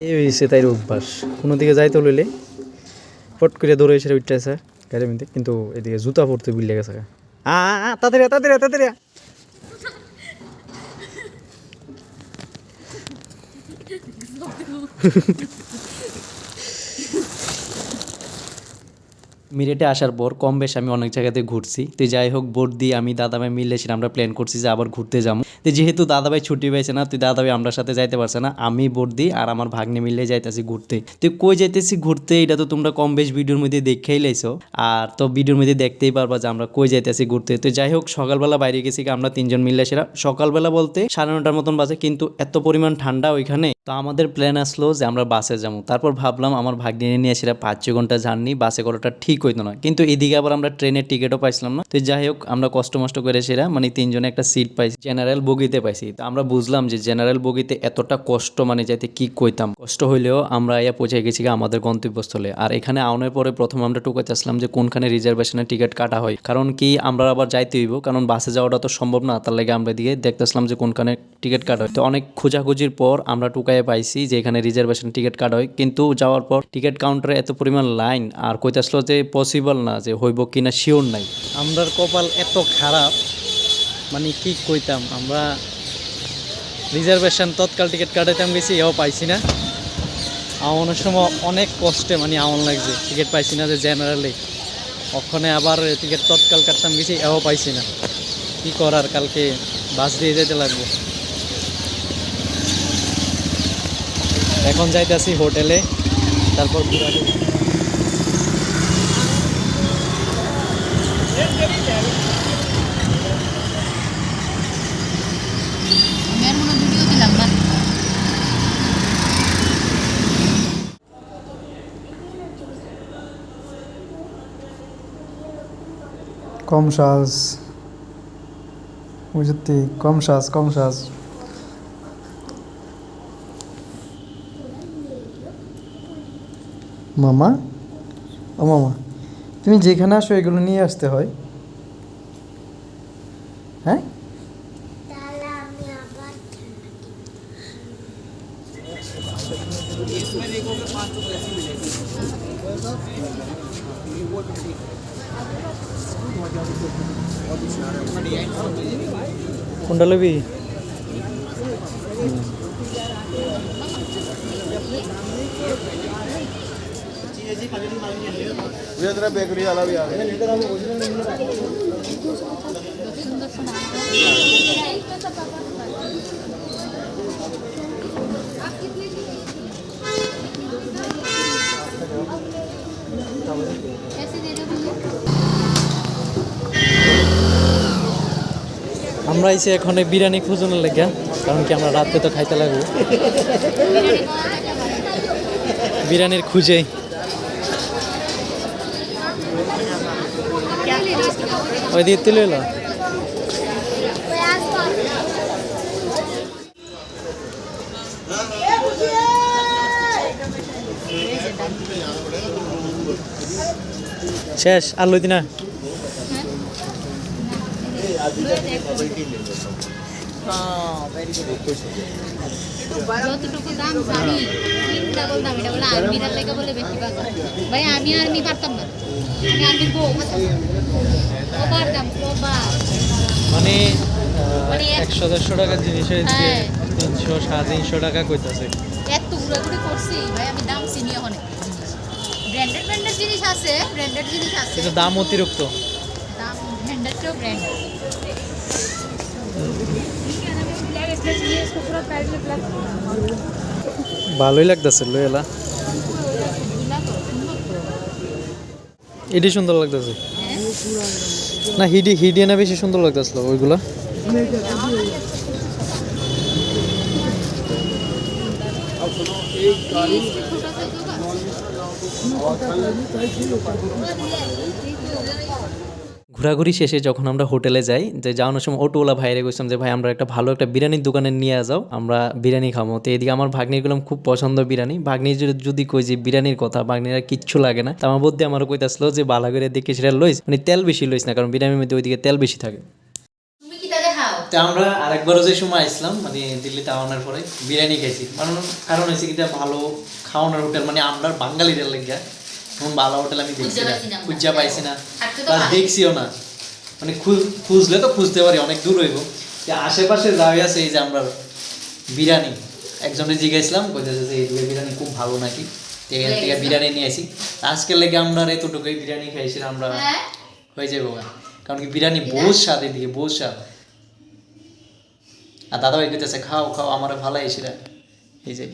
এই হয়েছে তাই অভ্যাস, কোনো দিকে যাইতে লইলে পট করে দৌড়ে এসে উঠতেছে গাড়ির মধ্যে, কিন্তু এদিকে জুতা পড়তে বুঝলে গেছে। তাড়াতাড়ি তাড়াতাড়ি তাড়াতাড়ি। মিরেটে আসার পর কম বেশ আমি অনেক জায়গাতে ঘুরছি। তো যাই হোক, বোট দিয়ে আমি দাদাভাই মিলে সেটা আমরা প্ল্যান করছি যে আবার ঘুরতে যাবো। তো যেহেতু দাদাভাই ছুটি পাইছে না, তুই দাদাভাই আমরা সাথে যাইতে পারছে না, আমি বোট দিই আর আমার ভাগ্নে মিলে যাইতেছি ঘুরতে। তুই কই যাইতেছি ঘুরতে, এটা তো তোমরা কম বেশ ভিডিওর মধ্যে দেখেই লাইছো, আর তো ভিডিওর মধ্যে দেখতেই পারবা যে আমরা কই যাইতেছি ঘুরতে। তো যাই হোক, সকালবেলা বাইরে গেছি আমরা তিনজন মিলে সেরা। সকালবেলা বলতে 9:30 মতন বাজে, কিন্তু এত পরিমাণ ঠান্ডা ওইখানে। তো আমাদের প্ল্যান আসলো যে আমরা বাসে যাবো। তারপর ভাবলাম আমার ভাগ্নে নিয়ে সেরা 5-6 ঘন্টা জার্নি বাসে করাটা ঠিক হইতো না, কিন্তু এদিকে আবার আমরা ট্রেনের টিকিটও পাইছিলাম না। তো যাই হোক, আমরা কষ্ট মষ্ট করে সেরা মানে তিনজনে একটা সিট পাইছি, জেনারেল বগিতে পাইছি। তো আমরা বুঝলাম যে জেনারেল বগিতে এতটা কষ্ট মানে যাইতে কি কইতাম, কষ্ট হইলেও আমরা পৌঁছে গেছি আমাদের গন্তব্যস্থলে। আর এখানে আউনের পরে প্রথম আমরা টুকাতে আসলাম যে কোনখানে রিজার্ভেশনের টিকিট কাটা হয়, কারণ কি আমরা আবার যাইতে হইব, কারণ বাসে যাওয়াটা তো সম্ভব না। তার লাগে আমরা দিকে দেখতে আসলাম যে কোনখানে টিকিট কাটা হয়। তো অনেক খোঁজাখুঁজির পর আমরা টুকাইয়ে পাইছি যে এখানে রিজার্ভেশন টিকিট কাটা হয়, কিন্তু যাওয়ার পর টিকিট কাউন্টারে এত পরিমাণ লাইন, আর কইতে আসলো যে পসিবল না, যে হইব কিনা শিওর নাই। আমরার কপাল এত খারাপ মানে কি কইতাম, আমরা রিজার্ভেশন তৎকাল টিকিট কাটাইতাম গেছি, এও পাইছি না। আওয়ানোর সময় অনেক কষ্টে মানে আওয়ান লাগছে, টিকিট পাইছি না যে জেনারেলি। ওখানে আবার টিকিট তৎকাল কাটতাম গেছি, এও পাইছি না। কি করার, কালকে বাস দিয়ে যেতে লাগবে। এখন যাইতেছি হোটেলে, তারপর কম সাজ বুঝতে, কম সাজ কম সাজ। মামা, ও মামা, তুমি যেখানে আসো এগুলো নিয়ে আসতে হয়। হ্যাঁ, কোনটা লবি? আমরা এসে এখন বিরিয়ানি খুঁজনের লেগে, কারণ কি আমরা রাত্রে তো খাইতে লাগবো বিরিয়ানির খুঁজে। ওই দিয়ে তুলে এলো। শেষ আর লইতি না। যতটুকু দাম জানি ডাবল দাম, এটা বলে আর্মিরা লেগে বলে বেশি বাজার। ভাই আমি আর্মি পারতাম না, আমি আর্মির বউ ওভার দাম ওভার মানে 100-150 টাকার জিনিসের 300-350 টাকা কইতাছে। এত ঘুরাঘুরি করছি ভাই, আমি দাম চিনি অনেক। ব্র্যান্ডেড জিনিস আছে, ব্র্যান্ডেড জিনিস আছে, কিন্তু দাম অতিরিক্ত। দাম ব্র্যান্ডেড তো ব্র্যান্ডেড। ভালোই লাগতেছে লইলা, এটি সুন্দর লাগতেছে না? হিডিয়ানা বেশি সুন্দর লাগতেছিল ওইগুলা। ঘোরাঘুরি শেষে যখন আমরা হোটেলে যাই, যে যাওয়ানোর সময় অটোওয়ালা ভাইরে গেছিলাম যে ভাই আমরা একটা ভালো একটা বিরিয়ানির দোকানে নিয়ে যাও, আমরা বিরিয়ানি খাবো। তো এদিকে আমার ভাগ্নির গুলাম খুব পছন্দ বিরিয়ানি। ভাগ্নি যদি কই যে বিরিয়ানির কথা, ভাগ্নির আর কিচ্ছু লাগে না। তো আমার বলতে আমারও কইতাছিল যে বালা করে দেখে সেটা লইস, মানে তেল বেশি লইস না, কারণ বিরিয়ানির মধ্যে ওইদিকে তেল বেশি থাকে। তুমি কি তাহলে খাও? তো আমরা আরেকবারও যে সময় আসলাম মানে দিল্লিতে আওয়ানোর পরে বিরিয়ানি খাইছি মানে কারণ হয়েছে কি ভালো খাওয়ানোর হোটেল মানে আমরা বাঙালিদের লেগে এখন ভালো হোটেল আমি দেখছি না খুঁজা পাইছি না প্লাস দেখছিও না মানে খুঁজলে তো খুঁজতে পারি অনেক দূর হইব যে আশেপাশে যাওয়াই আছে এই যে আমরা বিরিয়ানি একজনে জিজ্ঞাসলাম কইতেছে যে এই বিরিয়ানি খুব ভালো নাকি এখান থেকে বিরিয়ানি নিয়ে আসি আজকের লেগে আমরা এতটুকুই বিরিয়ানি খাইছি আমরা হয়ে যাবো কারণ কি বিরিয়ানি বহুত স্বাদ এদিকে বহুত স্বাদ আর দাদা ভাই কইতেছে খাও খাও আমার ভালো এসে এই যে